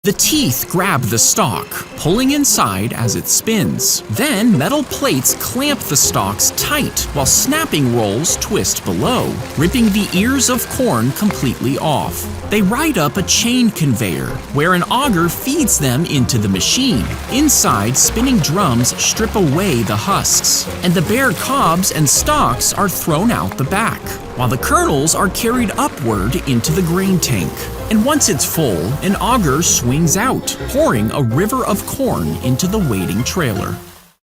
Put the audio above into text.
The teeth grab the stalk, pulling inside as it spins. Then metal plates clamp the stalks tight while snapping rolls twist below, ripping the ears of corn completely off. They ride up a chain conveyor where an auger feeds them into the machine. Inside, spinning drums strip away the husks, and the bare cobs and stalks are thrown out the back, while the kernels are carried upward into the grain tank. And once it's full, an auger swings out, pouring a river of corn into the waiting trailer.